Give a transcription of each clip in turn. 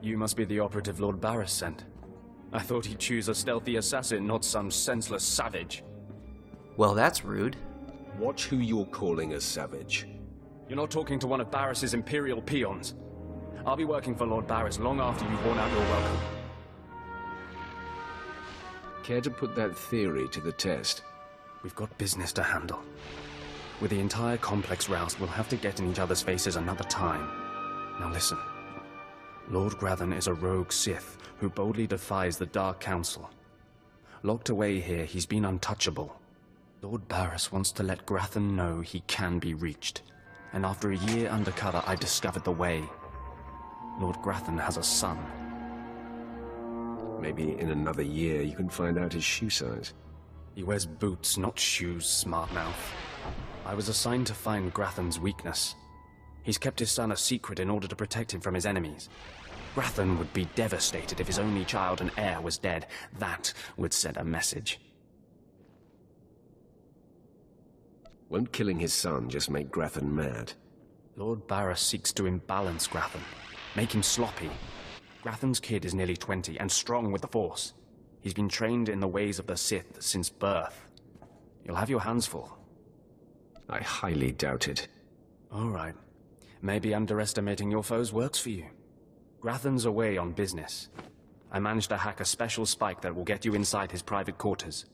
You must be the operative Lord Barris sent. I thought he'd choose a stealthy assassin, not some senseless savage. Well, that's rude. Watch who you're calling a savage. You're not talking to one of Barris's Imperial peons. I'll be working for Lord Barris long after you've worn out your welcome. Care to put that theory to the test? We've got business to handle. With the entire complex roused, we'll have to get in each other's faces another time. Now listen. Lord Grathan is a rogue Sith who boldly defies the Dark Council. Locked away here, he's been untouchable. Lord Barris wants to let Grathan know he can be reached. And after a year undercover, I discovered the way. Lord Grathan has a son. Maybe in another year you can find out his shoe size. He wears boots, not shoes, smart mouth. I was assigned to find Grathan's weakness. He's kept his son a secret in order to protect him from his enemies. Grathan would be devastated if his only child and heir was dead. That would send a message. Won't killing his son just make Grathan mad? Lord Barris seeks to imbalance Grathan, make him sloppy. Grathan's kid is nearly 20 and strong with the Force. He's been trained in the ways of the Sith since birth. You'll have your hands full. I highly doubt it. All right. Maybe underestimating your foes works for you. Grathan's away on business. I managed to hack a special spike that will get you inside his private quarters.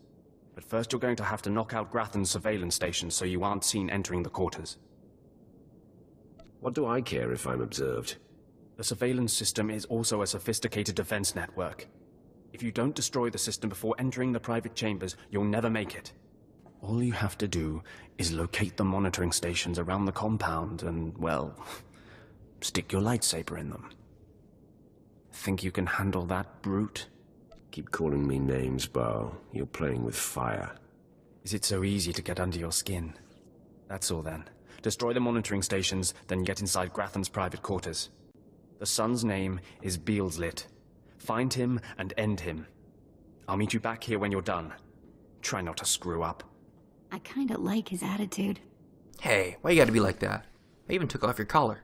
But first you're going to have to knock out Grathan's surveillance station so you aren't seen entering the quarters. What do I care if I'm observed? The surveillance system is also a sophisticated defense network. If you don't destroy the system before entering the private chambers, you'll never make it. All you have to do is locate the monitoring stations around the compound and, well, stick your lightsaber in them. Think you can handle that, brute? Keep calling me names, Barl. You're playing with fire. Is it so easy to get under your skin? That's all then. Destroy the monitoring stations, then get inside Grathan's private quarters. The son's name is Beelslit. Find him and end him. I'll meet you back here when you're done. Try not to screw up. I kinda like his attitude. Hey, why you gotta be like that? I even took off your collar.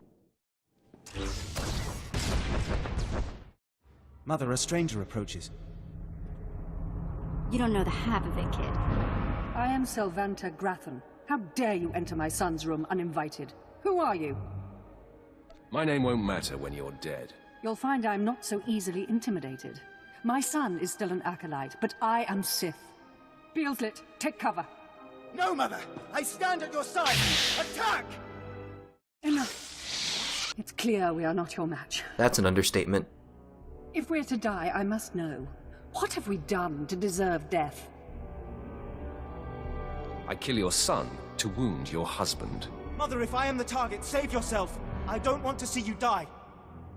Mother, a stranger approaches. You don't know the half of it, kid. I am Selvanta Grathan. How dare you enter my son's room uninvited? Who are you? My name won't matter when you're dead. You'll find I'm not so easily intimidated. My son is still an acolyte, but I am Sith. Beelslit, take cover. No, Mother! I stand at your side! Attack! Enough. It's clear we are not your match. That's an understatement. If we're to die, I must know. What have we done to deserve death? I kill your son to wound your husband. Mother, if I am the target, save yourself! I don't want to see you die!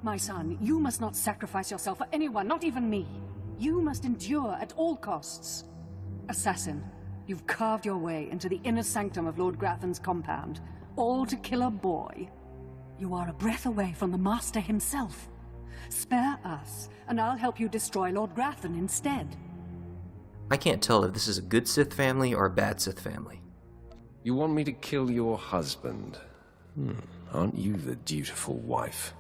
My son, you must not sacrifice yourself for anyone, not even me. You must endure at all costs. Assassin, you've carved your way into the inner sanctum of Lord Grathan's compound, all to kill a boy. You are a breath away from the Master himself. Spare us, and I'll help you destroy Lord Grathan instead. I can't tell if this is a good Sith family or a bad Sith family. You want me to kill your husband? Aren't you the dutiful wife?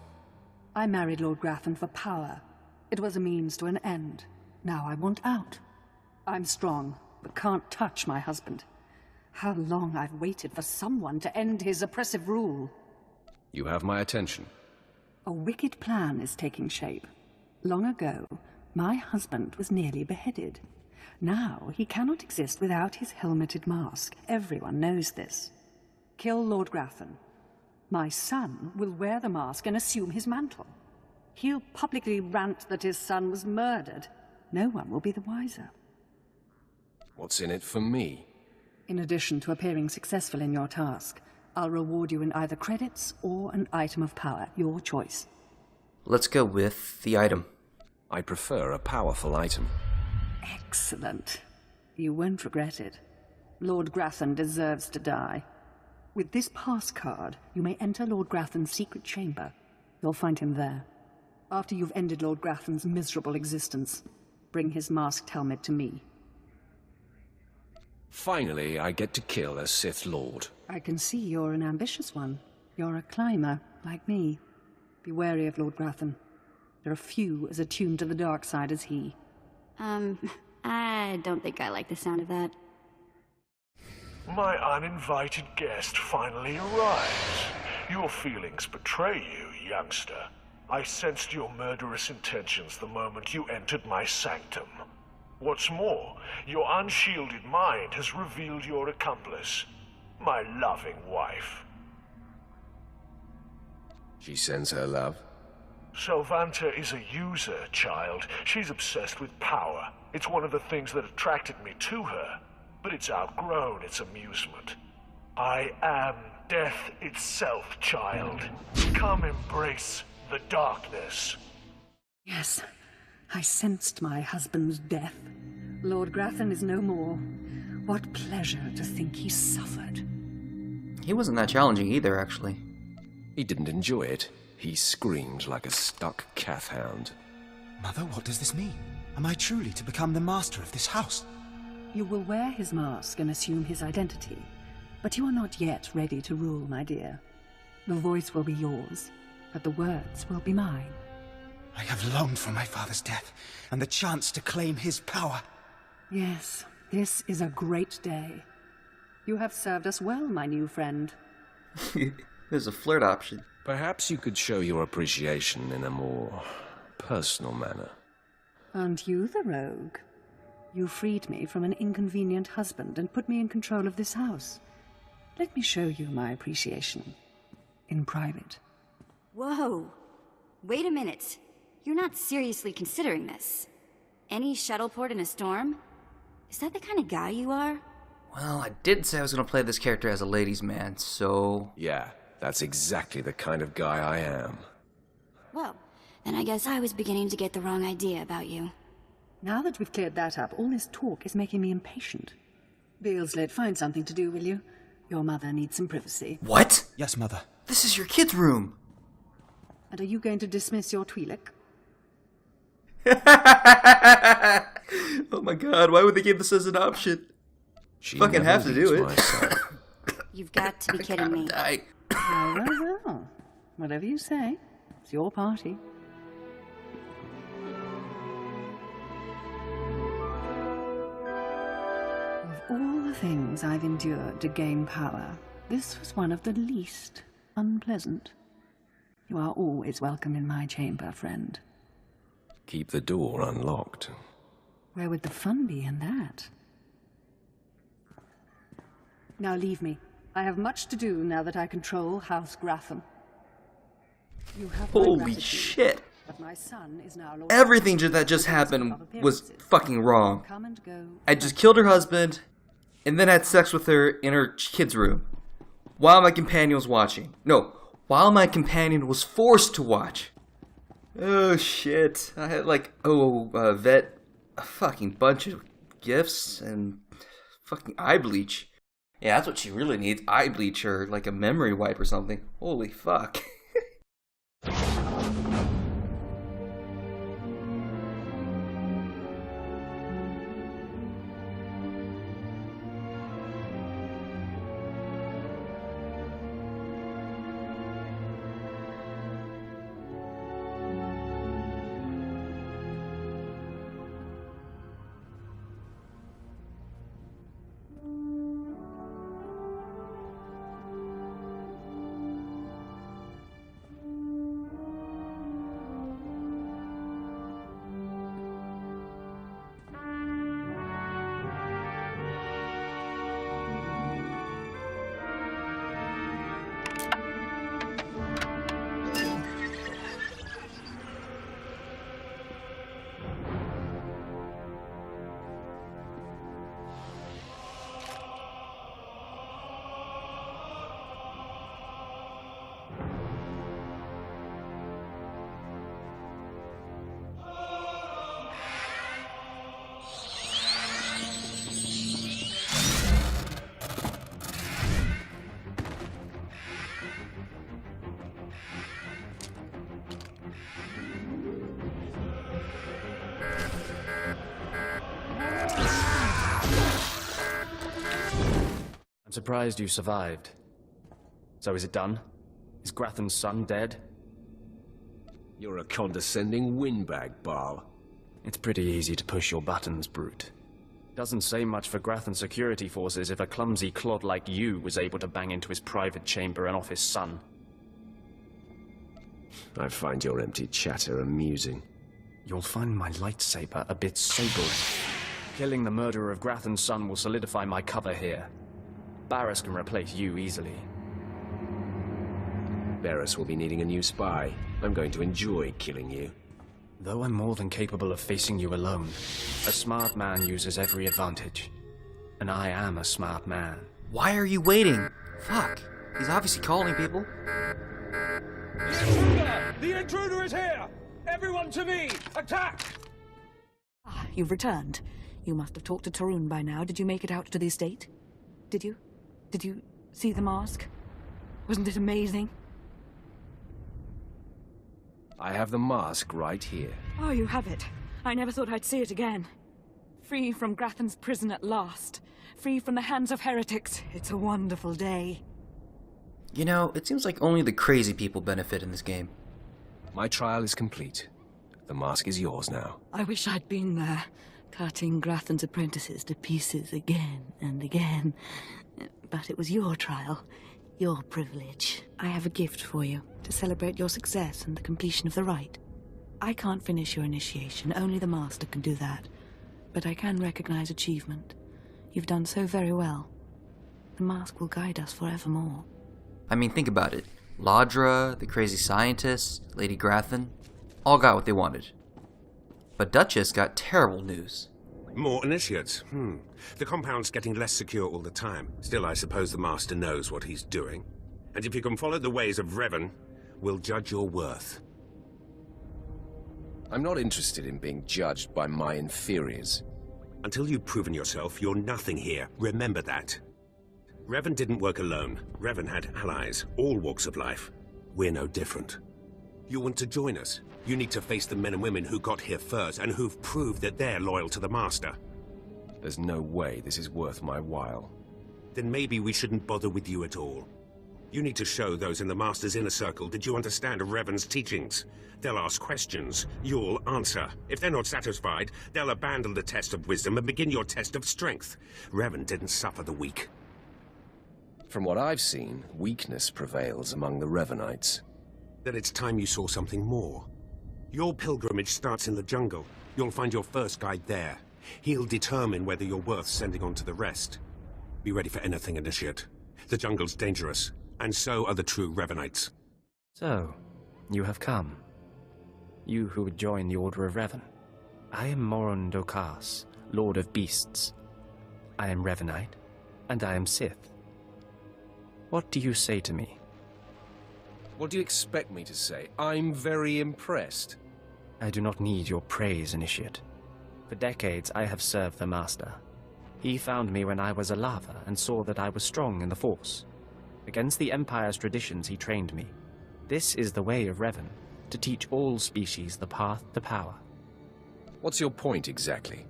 I married Lord Grathan for power. It was a means to an end. Now I want out. I'm strong, but can't touch my husband. How long I've waited for someone to end his oppressive rule. You have my attention. A wicked plan is taking shape. Long ago, my husband was nearly beheaded. Now he cannot exist without his helmeted mask. Everyone knows this. Kill Lord Grathan. My son will wear the mask and assume his mantle. He'll publicly rant that his son was murdered. No one will be the wiser. What's in it for me? In addition to appearing successful in your task, I'll reward you in either credits or an item of power, your choice. Let's go with the item. I prefer a powerful item. Excellent. You won't regret it. Lord Grathan deserves to die. With this pass card, you may enter Lord Grathan's secret chamber. You'll find him there. After you've ended Lord Grathan's miserable existence, bring his masked helmet to me. Finally, I get to kill a Sith Lord. I can see you're an ambitious one. You're a climber, like me. Be wary of Lord Grathan. There are few as attuned to the dark side as he. I don't think I like the sound of that. My uninvited guest finally arrives. Your feelings betray you, youngster. I sensed your murderous intentions the moment you entered my sanctum. What's more, your unshielded mind has revealed your accomplice, my loving wife. She sends her love. Sylvanta is a user, child. She's obsessed with power. It's one of the things that attracted me to her, but it's outgrown its amusement. I am death itself, child. Come embrace the darkness. Yes, I sensed my husband's death. Lord Grathan is no more. What pleasure to think he suffered. He wasn't that challenging either, actually. He didn't enjoy it. He screamed like a stuck calf-hound. Mother, what does this mean? Am I truly to become the master of this house? You will wear his mask and assume his identity, but you are not yet ready to rule, my dear. The voice will be yours, but the words will be mine. I have longed for my father's death, and the chance to claim his power. Yes, this is a great day. You have served us well, my new friend. There's a flirt option. Perhaps you could show your appreciation in a more personal manner. Aren't you the rogue? You freed me from an inconvenient husband and put me in control of this house. Let me show you my appreciation. In private. Whoa. Wait a minute. You're not seriously considering this. Any shuttleport in a storm? Is that the kind of guy you are? Well, I did say I was going to play this character as a ladies' man, so... Yeah, that's exactly the kind of guy I am. Well, then I guess I was beginning to get the wrong idea about you. Now that we've cleared that up, all this talk is making me impatient. Beelzlet, find something to do, will you? Your mother needs some privacy. What? Yes, Mother. This is your kid's room! And are you going to dismiss your Twi'lek? Oh my god, why would they give this as an option? She Fucking have to do it. my son. You've got to be kidding me. Die. Well. Whatever you say. It's your party. Of all the things I've endured to gain power, this was one of the least unpleasant. You are always welcome in my chamber, friend. Keep the door unlocked. Where would the fun be in that? Now leave me. I have much to do now that I control House Gratham. You have my Holy gratitude, shit. but my son is now Lord Everything that just happened was fucking wrong. Come and go. I just killed her husband, and then had sex with her in her kid's room. While my companion was watching. No, while my companion was forced to watch. Oh shit. I had like, vet, a fucking bunch of gifts, and fucking eye bleach. Yeah, that's what she really needs. Eye bleach or like a memory wipe or something. Holy fuck. I'm surprised you survived. So is it done? Is Grathan's son dead? You're a condescending windbag, Baal. It's pretty easy to push your buttons, Brute. Doesn't say much for Grathan security forces if a clumsy clod like you was able to bang into his private chamber and off his son. I find your empty chatter amusing. You'll find my lightsaber a bit sobering. Killing the murderer of Grathan's son will solidify my cover here. Barris can replace you easily. Barris will be needing a new spy. I'm going to enjoy killing you. Though I'm more than capable of facing you alone, a smart man uses every advantage. And I am a smart man. Why are you waiting? Fuck. He's obviously calling people. The intruder! The intruder is here! Everyone to me! Attack! Ah, you've returned. You must have talked to Tarun by now. Did you make it out to the estate? Did you? Did you see the mask? Wasn't it amazing? I have the mask right here. Oh, you have it. I never thought I'd see it again. Free from Grathan's prison at last. Free from the hands of heretics. It's a wonderful day. You know, it seems like only the crazy people benefit in this game. My trial is complete. The mask is yours now. I wish I'd been there, cutting Grathan's apprentices to pieces again and again. But it was your trial, your privilege. I have a gift for you, to celebrate your success and the completion of the rite. I can't finish your initiation, only the Master can do that. But I can recognize achievement. You've done so very well. The mask will guide us forevermore. I mean, think about it. Ladra, the crazy scientist, Lady Grathan, all got what they wanted. But Duchess got terrible news. More initiates. The compound's getting less secure all the time. Still, I suppose the Master knows what he's doing. And if you can follow the ways of Revan, we'll judge your worth. I'm not interested in being judged by my inferiors. Until you've proven yourself, you're nothing here. Remember that. Revan didn't work alone. Revan had allies, all walks of life. We're no different. You want to join us? You need to face the men and women who got here first and who've proved that they're loyal to the Master. There's no way this is worth my while. Then maybe we shouldn't bother with you at all. You need to show those in the Master's inner circle that you understand Revan's teachings. They'll ask questions. You'll answer. If they're not satisfied, they'll abandon the test of wisdom and begin your test of strength. Revan didn't suffer the weak. From what I've seen, weakness prevails among the Revanites. Then it's time you saw something more. Your pilgrimage starts in the jungle. You'll find your first guide there. He'll determine whether you're worth sending on to the rest. Be ready for anything, Initiate. The jungle's dangerous, and so are the true Revanites. So, you have come. You who would join the Order of Revan. I am Moron Dokas, Lord of Beasts. I am Revanite, and I am Sith. What do you say to me? What do you expect me to say? I'm very impressed. I do not need your praise, Initiate. For decades I have served the Master. He found me when I was a lava and saw that I was strong in the Force. Against the Empire's traditions he trained me. This is the way of Revan, to teach all species the path to power. What's your point exactly?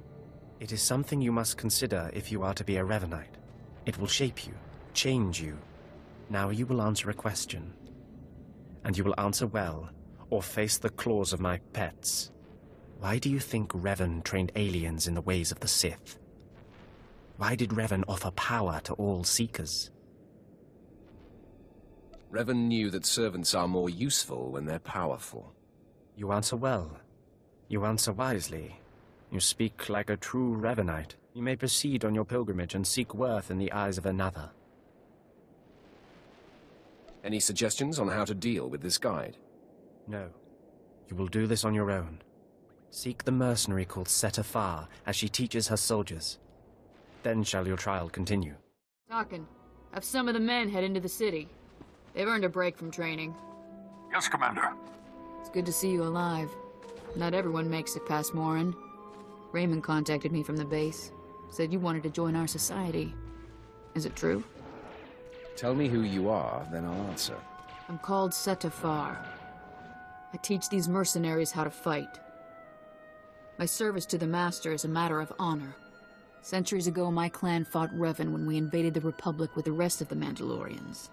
It is something you must consider if you are to be a Revanite. It will shape you, change you. Now you will answer a question. And you will answer well, or face the claws of my pets. Why do you think Revan trained aliens in the ways of the Sith? Why did Revan offer power to all Seekers? Revan knew that servants are more useful when they're powerful. You answer well. You answer wisely. You speak like a true Revanite. You may proceed on your pilgrimage and seek worth in the eyes of another. Any suggestions on how to deal with this guide? No. You will do this on your own. Seek the mercenary called Setafar as she teaches her soldiers. Then shall your trial continue. Talking. Have some of the men head into the city. They've earned a break from training. Yes, Commander. It's good to see you alive. Not everyone makes it past Morin. Raymond contacted me from the base. Said you wanted to join our society. Is it true? Tell me who you are, then I'll answer. I'm called Setafar. I teach these mercenaries how to fight. My service to the Master is a matter of honor. Centuries ago, my clan fought Revan when we invaded the Republic with the rest of the Mandalorians.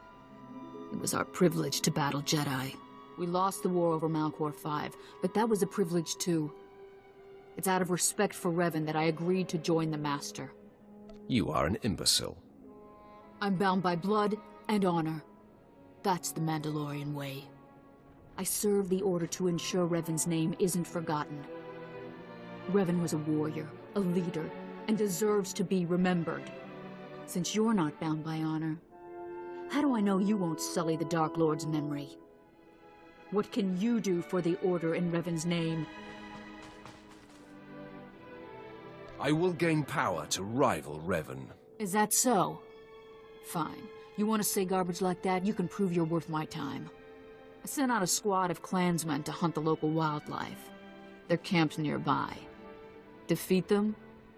It was our privilege to battle Jedi. We lost the war over Malcor 5, but that was a privilege too. It's out of respect for Revan that I agreed to join the Master. You are an imbecile. I'm bound by blood and honor. That's the Mandalorian way. I serve the Order to ensure Revan's name isn't forgotten. Revan was a warrior, a leader, and deserves to be remembered. Since you're not bound by honor, how do I know you won't sully the Dark Lord's memory? What can you do for the Order in Revan's name? I will gain power to rival Revan. Is that so? Fine. You want to say garbage like that, you can prove you're worth my time. I sent out a squad of clansmen to hunt the local wildlife. Their camp's nearby. Defeat them,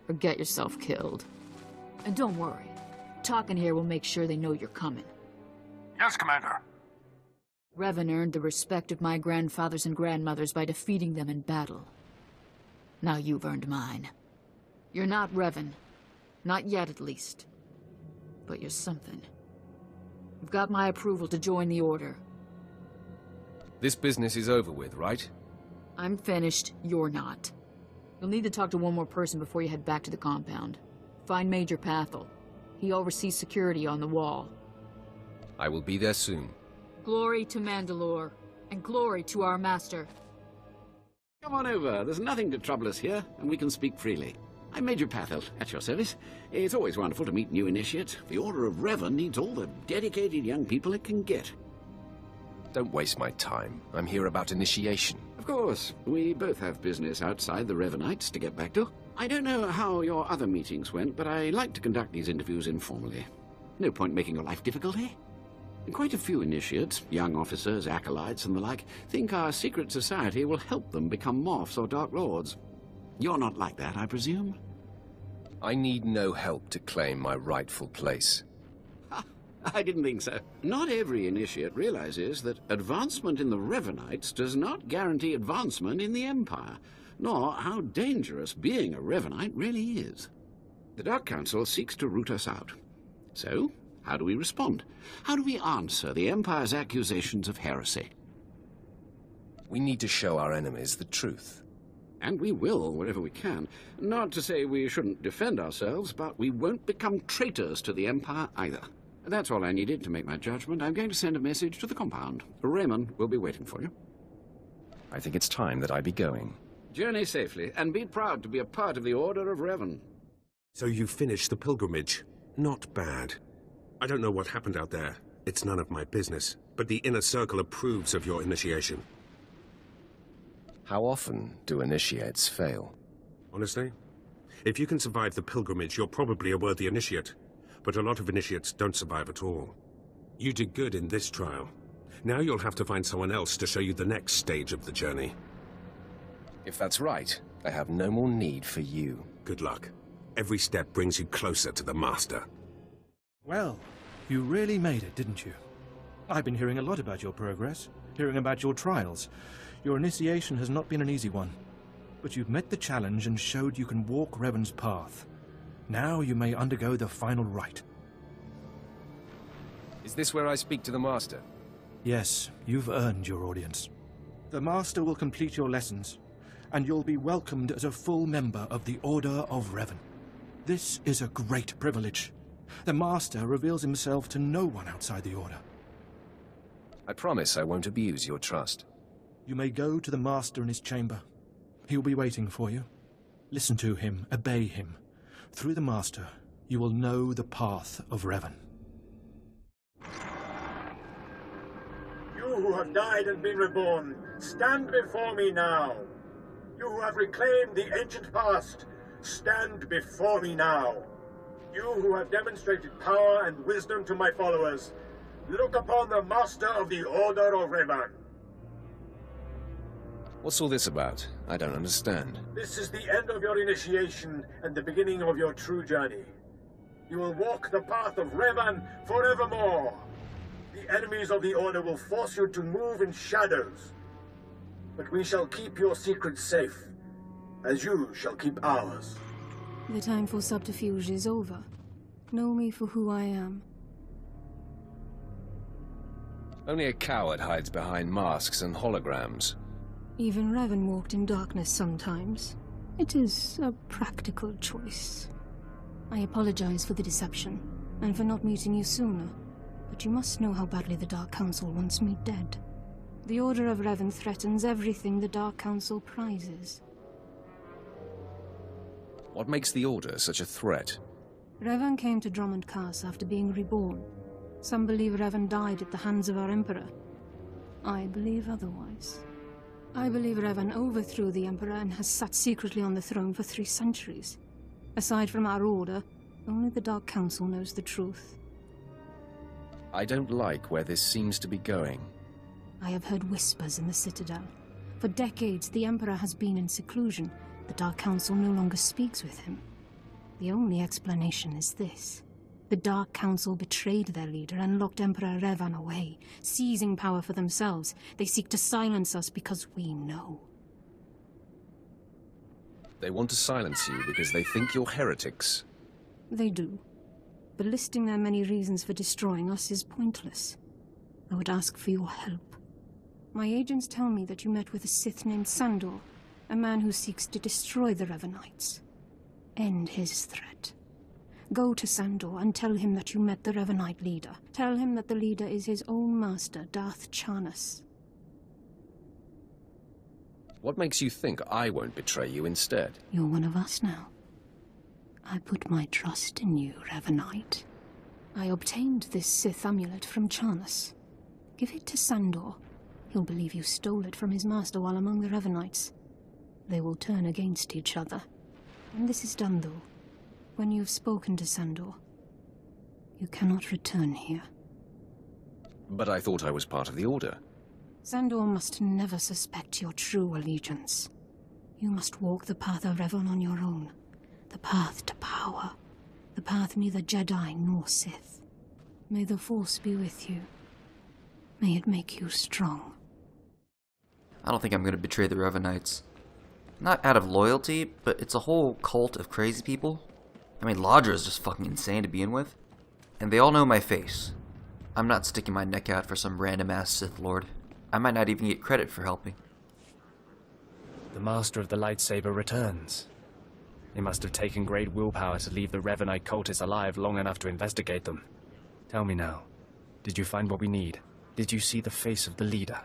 or get yourself killed. And don't worry, talking here will make sure they know you're coming. Yes, Commander. Revan earned the respect of my grandfathers and grandmothers by defeating them in battle. Now you've earned mine. You're not Revan. Not yet, at least. But you're something. You've got my approval to join the Order. This business is over with, right? I'm finished, you're not. You'll need to talk to one more person before you head back to the compound. Find Major Pathel. He oversees security on the wall. I will be there soon. Glory to Mandalore, and glory to our Master. Come on over. There's nothing to trouble us here, and we can speak freely. I'm Major Pathel, at your service. It's always wonderful to meet new initiates. The Order of Revan needs all the dedicated young people it can get. Don't waste my time. I'm here about initiation. Of course. We both have business outside the Revanites to get back to. I don't know how your other meetings went, but I like to conduct these interviews informally. No point making your life difficult, eh? Quite a few initiates, young officers, acolytes, and the like, think our secret society will help them become Morphs or Dark Lords. You're not like that, I presume? I need no help to claim my rightful place. I didn't think so. Not every initiate realizes that advancement in the Revanites does not guarantee advancement in the Empire, nor how dangerous being a Revanite really is. The Dark Council seeks to root us out. So, how do we respond? How do we answer the Empire's accusations of heresy? We need to show our enemies the truth. And we will, wherever we can. Not to say we shouldn't defend ourselves, but we won't become traitors to the Empire either. That's all I needed to make my judgment. I'm going to send a message to the compound. Raymond will be waiting for you. I think it's time that I be going. Journey safely, and be proud to be a part of the Order of Revan. So you finished the pilgrimage. Not bad. I don't know what happened out there. It's none of my business. But the Inner Circle approves of your initiation. How often do initiates fail? Honestly, if you can survive the pilgrimage, you're probably a worthy initiate. But a lot of initiates don't survive at all. You did good in this trial. Now you'll have to find someone else to show you the next stage of the journey. If that's right, I have no more need for you. Good luck. Every step brings you closer to the Master. Well, you really made it, didn't you? I've been hearing a lot about your progress, hearing about your trials. Your initiation has not been an easy one. But you've met the challenge and showed you can walk Revan's path. Now you may undergo the final rite. Is this where I speak to the Master? Yes, you've earned your audience. The Master will complete your lessons, and you'll be welcomed as a full member of the Order of Revan. This is a great privilege. The Master reveals himself to no one outside the Order. I promise I won't abuse your trust. You may go to the Master in his chamber. He'll be waiting for you. Listen to him, obey him. Through the Master, you will know the path of Revan. You who have died and been reborn, stand before me now. You who have reclaimed the ancient past, stand before me now. You who have demonstrated power and wisdom to my followers, look upon the Master of the Order of Revan. What's all this about? I don't understand. This is the end of your initiation and the beginning of your true journey. You will walk the path of Revan forevermore. The enemies of the Order will force you to move in shadows. But we shall keep your secrets safe, as you shall keep ours. The time for subterfuge is over. Know me for who I am. Only a coward hides behind masks and holograms. Even Revan walked in darkness sometimes. It is a practical choice. I apologize for the deception, and for not meeting you sooner. But you must know how badly the Dark Council wants me dead. The Order of Revan threatens everything the Dark Council prizes. What makes the Order such a threat? Revan came to Drummond Cass after being reborn. Some believe Revan died at the hands of our Emperor. I believe otherwise. I believe Revan overthrew the Emperor and has sat secretly on the throne for 3 centuries. Aside from our Order, only the Dark Council knows the truth. I don't like where this seems to be going. I have heard whispers in the Citadel. For decades, the Emperor has been in seclusion. The Dark Council no longer speaks with him. The only explanation is this. The Dark Council betrayed their leader and locked Emperor Revan away, seizing power for themselves. They seek to silence us because we know. They want to silence you because they think you're heretics. They do. But listing their many reasons for destroying us is pointless. I would ask for your help. My agents tell me that you met with a Sith named Sandor, a man who seeks to destroy the Revanites. End his threat. Go to Sandor and tell him that you met the Revanite leader. Tell him that the leader is his own master, Darth Charnas. What makes you think I won't betray you instead? You're one of us now. I put my trust in you, Revanite. I obtained this Sith amulet from Charnas. Give it to Sandor. He'll believe you stole it from his master while among the Revanites. They will turn against each other. When this is done, though, when you've spoken to Sandor, you cannot return here. But I thought I was part of the Order. Sandor must never suspect your true allegiance. You must walk the path of Revan on your own. The path to power. The path neither Jedi nor Sith. May the Force be with you. May it make you strong. I don't think I'm going to betray the Revanites. Not out of loyalty, but it's a whole cult of crazy people. I mean, Ladra is just fucking insane to begin with. And they all know my face. I'm not sticking my neck out for some random-ass Sith Lord. I might not even get credit for helping. The Master of the Lightsaber returns. He must have taken great willpower to leave the Revanite cultists alive long enough to investigate them. Tell me now, did you find what we need? Did you see the face of the leader?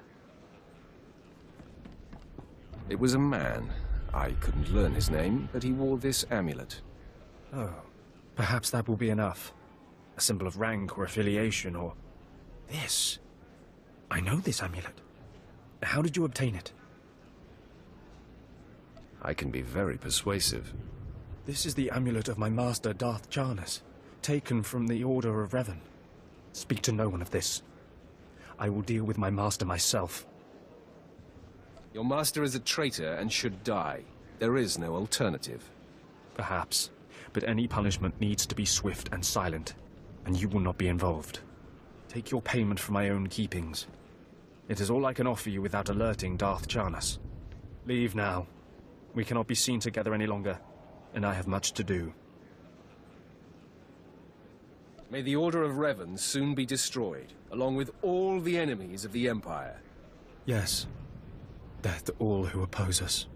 It was a man. I couldn't learn his name, but he wore this amulet. Oh, perhaps that will be enough. A symbol of rank or affiliation or... This. I know this amulet. How did you obtain it? I can be very persuasive. This is the amulet of my master, Darth Charnas, taken from the Order of Revan. Speak to no one of this. I will deal with my master myself. Your master is a traitor and should die. There is no alternative. Perhaps, but any punishment needs to be swift and silent, and you will not be involved. Take your payment for my own keepings. It is all I can offer you without alerting Darth Charnas. Leave now. We cannot be seen together any longer, and I have much to do. May the Order of Revan soon be destroyed, along with all the enemies of the Empire. Yes. Death to all who oppose us.